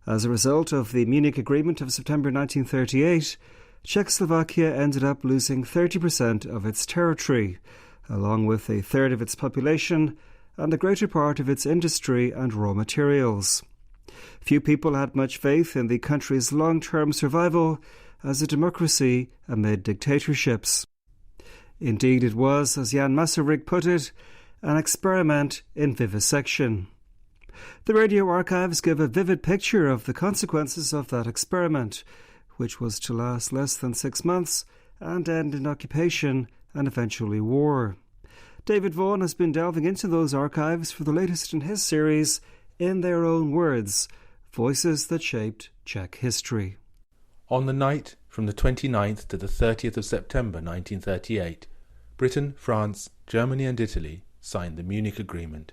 As a result of the Munich Agreement of September 1938, Czechoslovakia ended up losing 30% of its territory, along with a third of its population and a greater part of its industry and raw materials. Few people had much faith in the country's long-term survival as a democracy amid dictatorships. Indeed, it was, as Jan Masaryk put it, an experiment in vivisection. The radio archives give a vivid picture of the consequences of that experiment, which was to last less than 6 months and end in occupation and eventually war. David Vaughan has been delving into those archives for the latest in his series, In Their Own Words, Voices That Shaped Czech History. On the night from the 29th to the 30th of September 1938, Britain, France, Germany and Italy signed the Munich Agreement.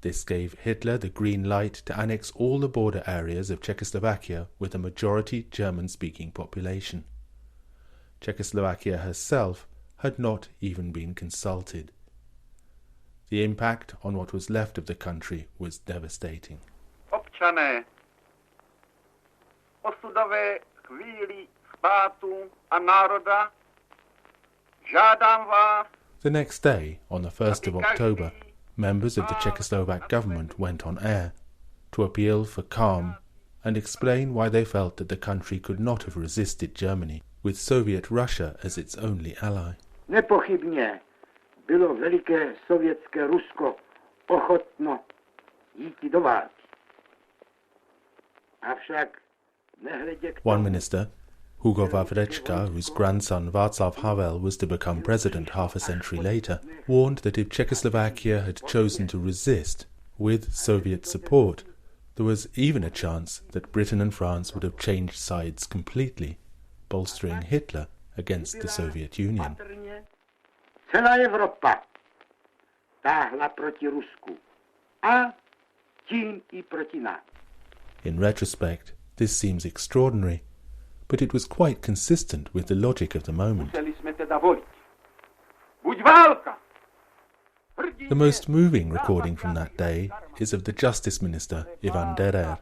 This gave Hitler the green light to annex all the border areas of Czechoslovakia with a majority German-speaking population. Czechoslovakia herself had not even been consulted. The impact on what was left of the country was devastating. Občané, osudové chvíli státu a národa, žádám vás. The next day, on the 1st of October, members of the Czechoslovak government went on air to appeal for calm and explain why they felt that the country could not have resisted Germany with Soviet Russia as its only ally. Nepochybně bylo veliké sovětské Rusko ochotno jít do války. Avšak nehledě k One minister, Hugo Wawreczka, whose grandson Václav Havel was to become president half a century later, warned that if Czechoslovakia had chosen to resist, with Soviet support, there was even a chance that Britain and France would have changed sides completely, bolstering Hitler against the Soviet Union. Celá Evropa táhla proti Rusku a tím I proti nás. In retrospect, this seems extraordinary, but it was quite consistent with the logic of the moment. The most moving recording from that day is of the Justice Minister, Ivan Derer.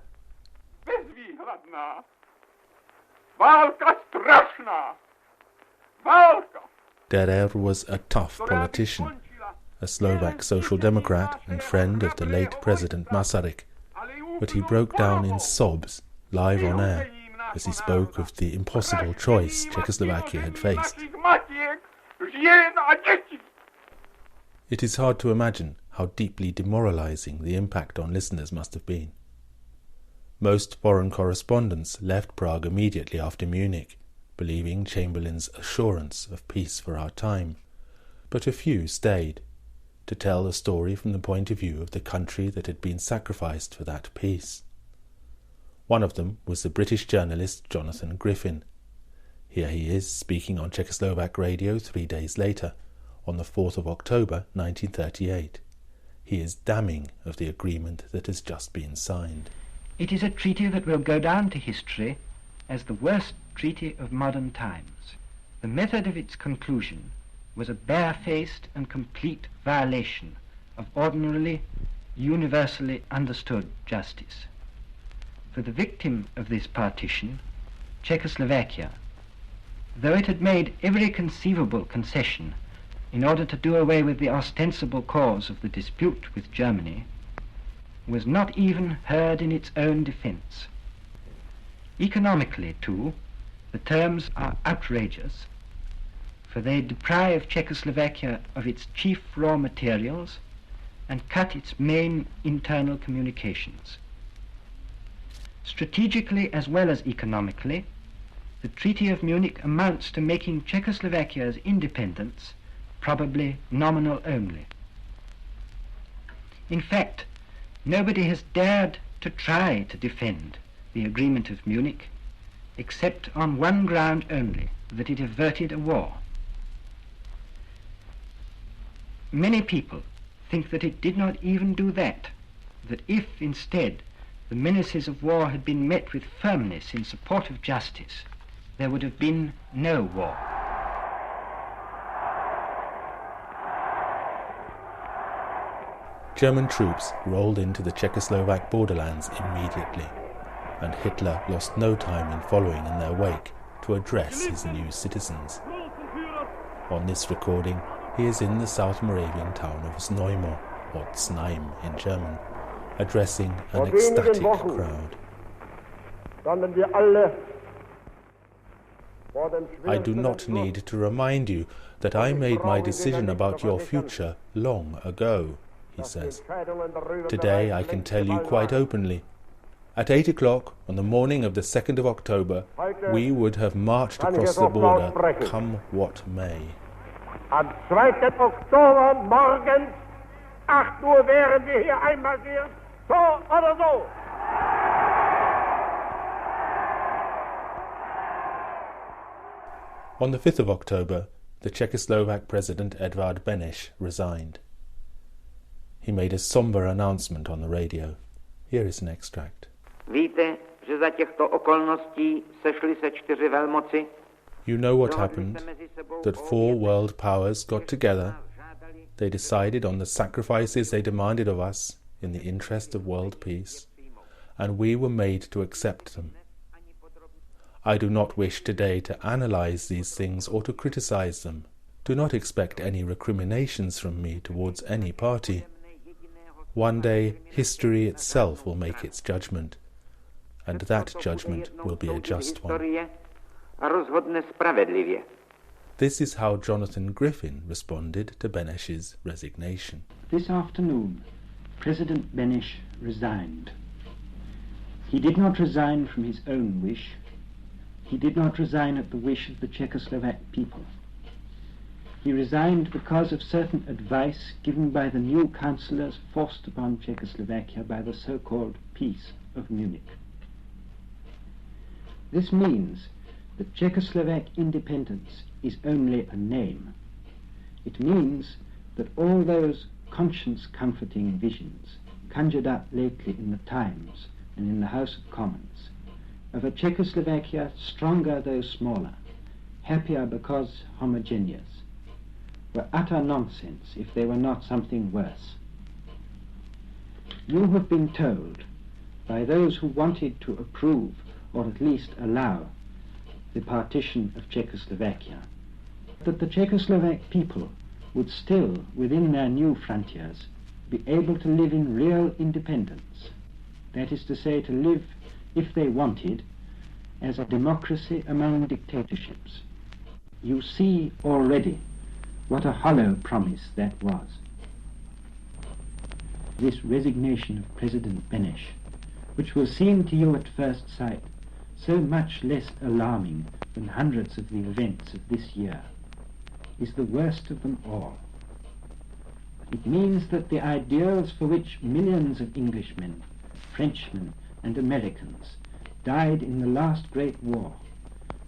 Derer was a tough politician, a Slovak social democrat and friend of the late President Masaryk, but he broke down in sobs live on air as he spoke of the impossible choice Czechoslovakia had faced. It is hard to imagine how deeply demoralizing the impact on listeners must have been. Most foreign correspondents left Prague immediately after Munich, believing Chamberlain's assurance of peace for our time, but a few stayed, to tell the story from the point of view of the country that had been sacrificed for that peace. One of them was the British journalist Jonathan Griffin. Here he is speaking on Czechoslovak radio 3 days later, on the 4th of October 1938. He is damning of the agreement that has just been signed. It is a treaty that will go down to history as the worst treaty of modern times. The method of its conclusion was a barefaced and complete violation of ordinarily, universally understood justice. For the victim of this partition, Czechoslovakia, though it had made every conceivable concession in order to do away with the ostensible cause of the dispute with Germany, was not even heard in its own defense. Economically, too, the terms are outrageous, for they deprive Czechoslovakia of its chief raw materials and cut its main internal communications. Strategically as well as economically, the Treaty of Munich amounts to making Czechoslovakia's independence probably nominal only. In fact, nobody has dared to try to defend the Agreement of Munich except on one ground only, that it averted a war. Many people think that it did not even do that, that if instead the menaces of war had been met with firmness in support of justice, there would have been no war. German troops rolled into the Czechoslovak borderlands immediately. and Hitler lost no time in following in their wake to address his new citizens. On this recording, he is in the South Moravian town of Znojmo, or Znaim in German, addressing an ecstatic crowd. I do not need to remind you that I made my decision about your future long ago, he says. Today I can tell you quite openly. At 8 o'clock on the morning of the 2nd of October, we would have marched across the border, come what may. Am 2. Oktober morgens, 8 Uhr wären wir hier einmarschiert, so oder so. On the 5th of October, the Czechoslovak President Edvard Beneš resigned. He made a somber announcement on the radio. Here is an extract. Víte, že za těchto okolností sešly se 4 velmoci? You know what happened, that 4 world powers got together. They decided on the sacrifices they demanded of us in the interest of world peace, and we were made to accept them. I do not wish today to analyze these things or to criticize them. Do not expect any recriminations from me towards any party. One day history itself will make its judgment, and that judgment will be a just one. This is how Jonathan Griffin responded to Beneš's resignation. This afternoon, President Beneš resigned. He did not resign from his own wish. He did not resign at the wish of the Czechoslovak people. He resigned because of certain advice given by the new councillors forced upon Czechoslovakia by the so-called Peace of Munich. This means that Czechoslovak independence is only a name. It means that all those conscience-comforting visions conjured up lately in the Times and in the House of Commons of a Czechoslovakia stronger though smaller, happier because homogeneous, were utter nonsense if they were not something worse. You have been told by those who wanted to approve or at least allow the partition of Czechoslovakia that the Czechoslovak people would still, within their new frontiers, be able to live in real independence, that is to say, to live, if they wanted, as a democracy among dictatorships. You see already what a hollow promise that was. This resignation of President Beneš, which will seem to you at first sight so much less alarming than hundreds of the events of this year, is the worst of them all. It means that the ideals for which millions of Englishmen, Frenchmen and Americans died in the last great war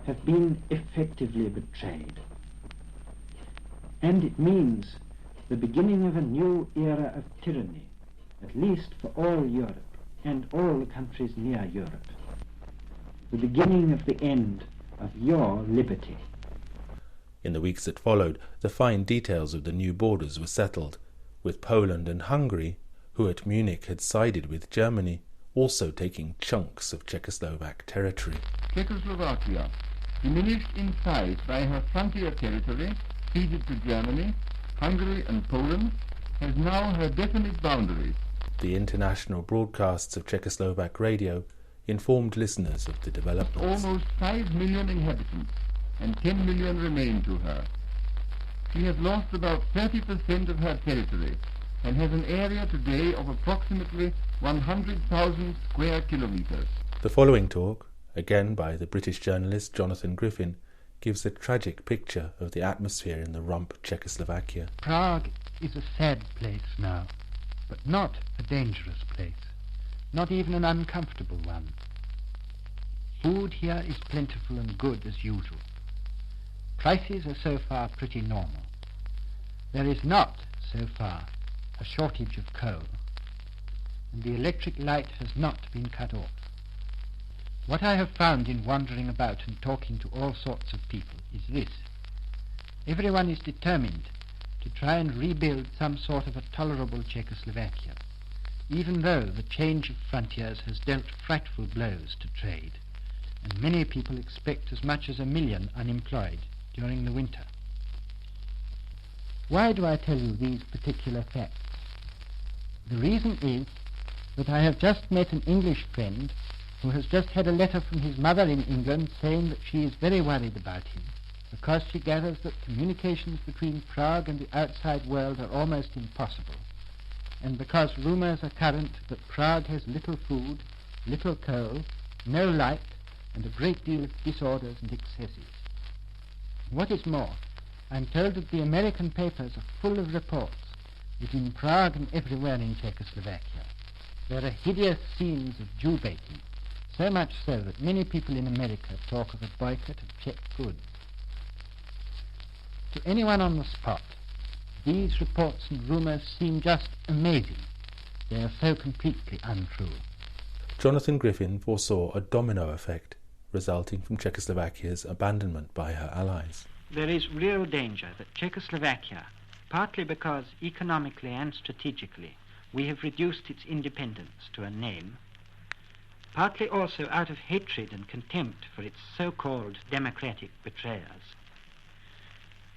have been effectively betrayed. And it means the beginning of a new era of tyranny, at least for all Europe and all the countries near Europe. The beginning of the end of your liberty. In the weeks that followed, the fine details of the new borders were settled, with Poland and Hungary, who at Munich had sided with Germany, also taking chunks of Czechoslovak territory. Czechoslovakia, diminished in size by her frontier territory, ceded to Germany, Hungary and Poland, has now her definite boundaries. The international broadcasts of Czechoslovak radio informed listeners of the developments. Almost 5 million inhabitants, and 10 million remain to her. She has lost about 30% of her territory, and has an area today of approximately 100,000 square kilometers. The following talk, again by the British journalist Jonathan Griffin, gives a tragic picture of the atmosphere in the rump Czechoslovakia. Prague is a sad place now, but not a dangerous place, not even an uncomfortable one. Food here is plentiful and good as usual. Prices are so far pretty normal. There is not, so far, a shortage of coal, and the electric light has not been cut off. What I have found in wandering about and talking to all sorts of people is this. Everyone is determined to try and rebuild some sort of a tolerable Czechoslovakia, even though the change of frontiers has dealt frightful blows to trade, and many people expect as much as 1 million unemployed during the winter. Why do I tell you these particular facts? The reason is that I have just met an English friend who has just had a letter from his mother in England saying that she is very worried about him because she gathers that communications between Prague and the outside world are almost impossible, and because rumours are current that Prague has little food, little coal, no light, and a great deal of disorders and excesses. What is more, I am told that the American papers are full of reports that in Prague and everywhere in Czechoslovakia there are hideous scenes of Jew baiting, so much so that many people in America talk of a boycott of Czech goods. To anyone on the spot, these reports and rumours seem just amazing. They are so completely untrue. Jonathan Griffin foresaw a domino effect resulting from Czechoslovakia's abandonment by her allies. There is real danger that Czechoslovakia, partly because economically and strategically we have reduced its independence to a name, partly also out of hatred and contempt for its so-called democratic betrayers,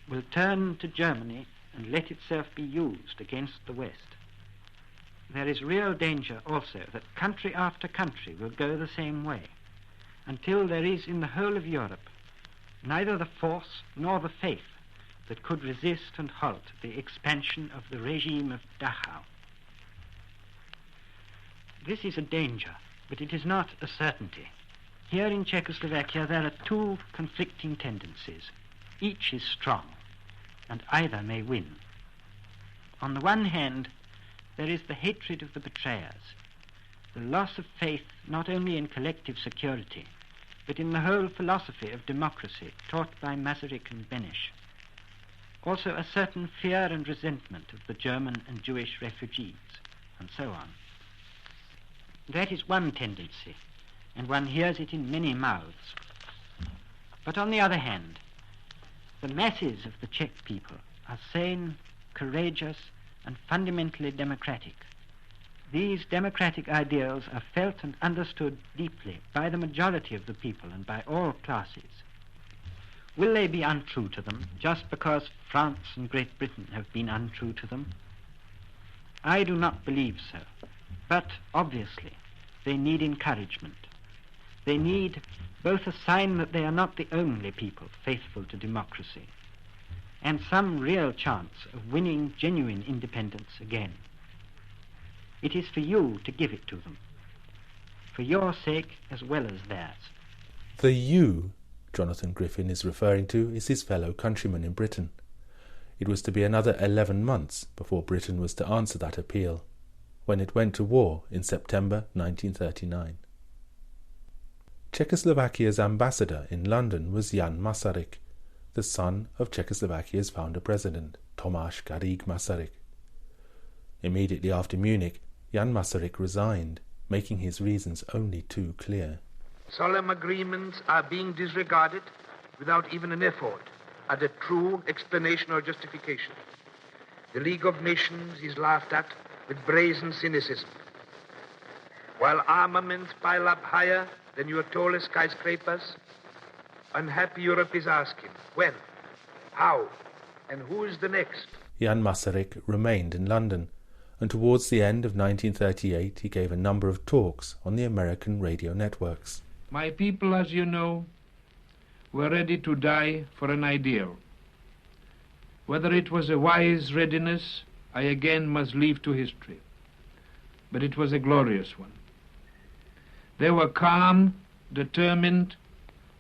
will turn to Germany and let itself be used against the West. There is real danger also that country after country will go the same way, until there is in the whole of Europe neither the force nor the faith that could resist and halt the expansion of the regime of Dachau. This is a danger, but it is not a certainty. Here in Czechoslovakia there are two conflicting tendencies. Each is strong, and either may win. On the one hand, there is the hatred of the betrayers, the loss of faith not only in collective security, but in the whole philosophy of democracy taught by Masaryk and Beneš. Also a certain fear and resentment of the German and Jewish refugees, and so on. That is one tendency, and one hears it in many mouths. But on the other hand, the masses of the Czech people are sane, courageous, and fundamentally democratic. These democratic ideals are felt and understood deeply by the majority of the people and by all classes. Will they be untrue to them just because France and Great Britain have been untrue to them? I do not believe so, but obviously they need encouragement. They need both a sign that they are not the only people faithful to democracy, and some real chance of winning genuine independence again. It is for you to give it to them, for your sake as well as theirs. The you Jonathan Griffin is referring to is his fellow countrymen in Britain. It was to be another 11 months before Britain was to answer that appeal, when it went to war in September 1939. Czechoslovakia's ambassador in London was Jan Masaryk, the son of Czechoslovakia's founder-president, Tomáš Garrigue Masaryk. Immediately after Munich, Jan Masaryk resigned, making his reasons only too clear. Solemn agreements are being disregarded without even an effort at a true explanation or justification. The League of Nations is laughed at with brazen cynicism. While armaments pile up higher than your tallest skyscrapers, unhappy Europe is asking, when, how, and who is the next? Jan Masaryk remained in London, and towards the end of 1938 he gave a number of talks on the American radio networks. My people, as you know, were ready to die for an ideal. Whether it was a wise readiness, I again must leave to history. But it was a glorious one. They were calm, determined,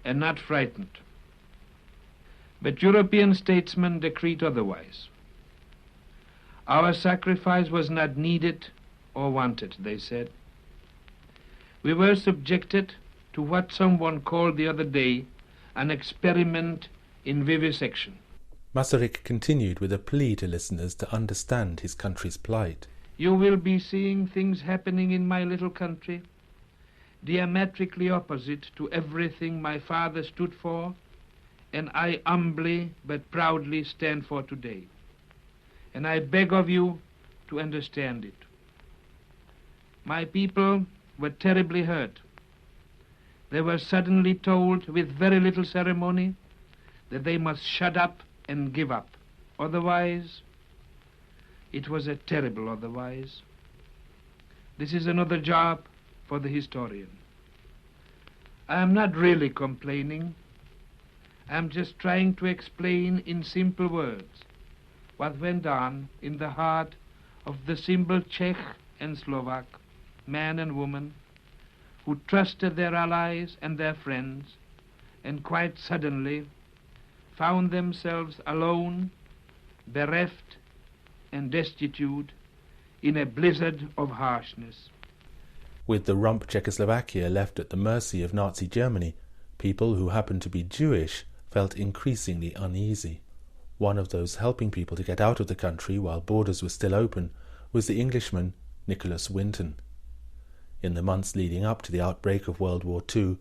and not frightened. But European statesmen decreed otherwise. Our sacrifice was not needed or wanted, they said. We were subjected to what someone called the other day an experiment in vivisection. Masaryk continued with a plea to listeners to understand his country's plight. You will be seeing things happening in my little country, diametrically opposite to everything my father stood for, and I humbly but proudly stand for today. And I beg of you to understand it. My people were terribly hurt. They were suddenly told with very little ceremony that they must shut up and give up. Otherwise, it was a terrible otherwise. This is another job for the historian. I am not really complaining. I am just trying to explain in simple words what went on in the heart of the simple Czech and Slovak, man and woman, who trusted their allies and their friends, and quite suddenly found themselves alone, bereft and destitute in a blizzard of harshness. With the rump Czechoslovakia left at the mercy of Nazi Germany, people who happened to be Jewish felt increasingly uneasy. One of those helping people to get out of the country while borders were still open was the Englishman Nicholas Winton. In the months leading up to the outbreak of World War II,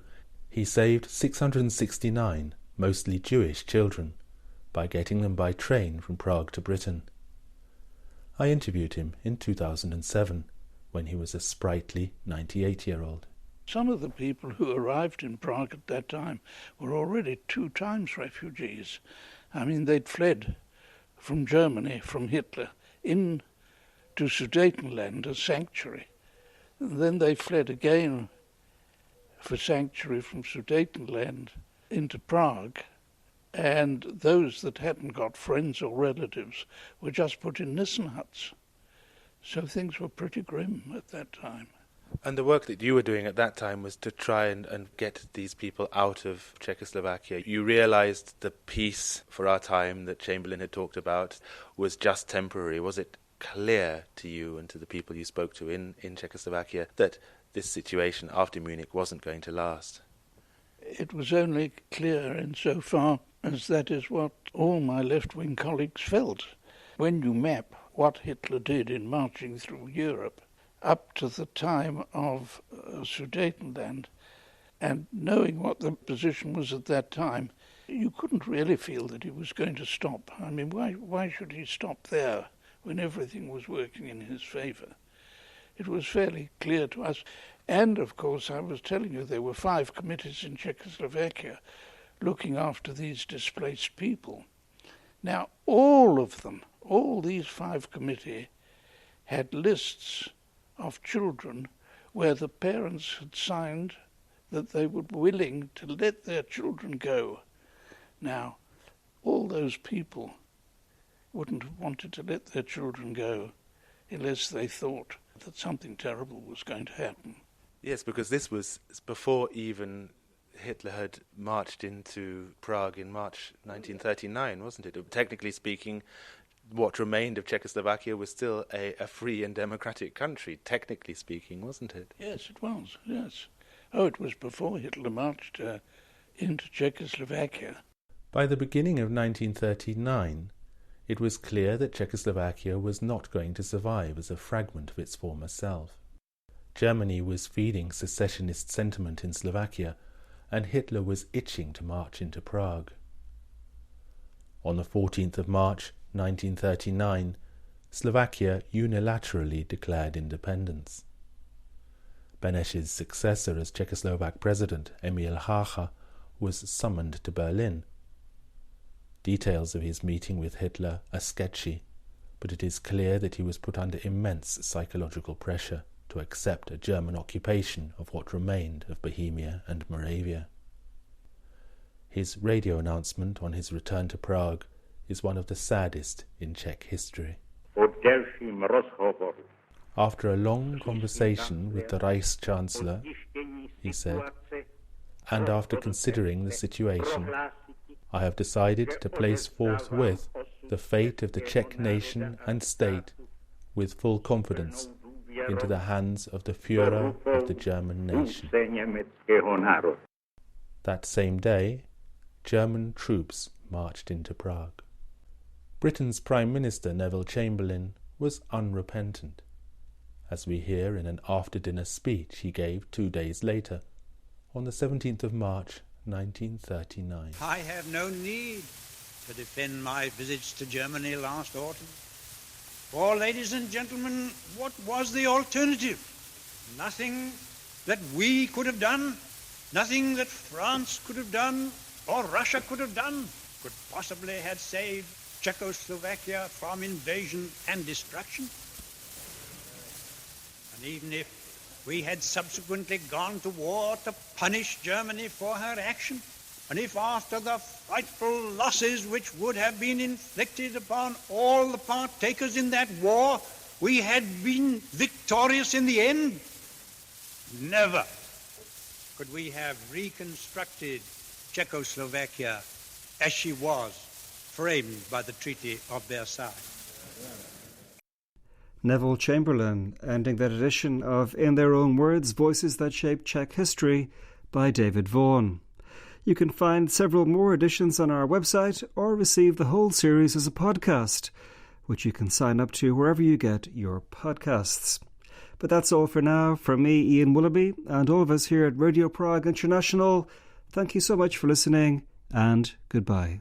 he saved 669 mostly Jewish children by getting them by train from Prague to Britain. I interviewed him in 2007 when he was a sprightly 98-year-old. Some of the people who arrived in Prague at that time were already 2 times refugees. I mean, they'd fled from Germany, from Hitler, in to Sudetenland, a sanctuary. And then they fled again for sanctuary from Sudetenland into Prague. And those that hadn't got friends or relatives were just put in Nissen huts. So things were pretty grim at that time. And the work that you were doing at that time was to try and get these people out of Czechoslovakia. You realized the peace for our time that Chamberlain had talked about was just temporary. Was it clear to you and to the people you spoke to in Czechoslovakia that this situation after Munich wasn't going to last? It was only clear insofar as that is what all my left-wing colleagues felt. When you map what Hitler did in marching through Europe up to the time of Sudetenland, and knowing what the position was at that time, you couldn't really feel that he was going to stop. I mean, why should he stop there when everything was working in his favour? It was fairly clear to us. And, of course, I was telling you, there were 5 committees in Czechoslovakia looking after these displaced people. Now, all of them, all these 5 committees, had lists of children where the parents had signed that they were willing to let their children go. Now, all those people wouldn't have wanted to let their children go unless they thought that something terrible was going to happen. Yes, because this was before even Hitler had marched into Prague in March 1939, wasn't it? Technically speaking, what remained of Czechoslovakia was still a free and democratic country, technically speaking, wasn't it? Yes, it was, yes. Oh, it was before Hitler marched into Czechoslovakia. By the beginning of 1939, it was clear that Czechoslovakia was not going to survive as a fragment of its former self. Germany was feeding secessionist sentiment in Slovakia, and Hitler was itching to march into Prague. On the 14th of March 1939, Slovakia unilaterally declared independence. Beneš's successor as Czechoslovak president, Emil Hácha, was summoned to Berlin. Details of his meeting with Hitler are sketchy, but it is clear that he was put under immense psychological pressure to accept a German occupation of what remained of Bohemia and Moravia. His radio announcement on his return to Prague is one of the saddest in Czech history. After a long conversation with the Reichschancellor, he said, and after considering the situation, I have decided to place forthwith the fate of the Czech nation and state with full confidence into the hands of the Führer of the German nation. That same day, German troops marched into Prague. Britain's Prime Minister Neville Chamberlain was unrepentant, as we hear in an after-dinner speech he gave 2 days later, on the 17th of March 1939. I have no need to defend my visits to Germany last autumn. For, ladies and gentlemen, what was the alternative? Nothing that we could have done, nothing that France could have done, or Russia could have done, could possibly have saved Czechoslovakia from invasion and destruction. And even if we had subsequently gone to war to punish Germany for her action, and if after the frightful losses which would have been inflicted upon all the partakers in that war, we had been victorious in the end, never could we have reconstructed Czechoslovakia as she was framed by the Treaty of Versailles. Neville Chamberlain, ending that edition of In Their Own Words, Voices That Shape Czech History by David Vaughan. You can find several more editions on our website or receive the whole series as a podcast, which you can sign up to wherever you get your podcasts. But that's all for now. From me, Ian Willoughby, and all of us here at Radio Prague International, thank you so much for listening, and goodbye.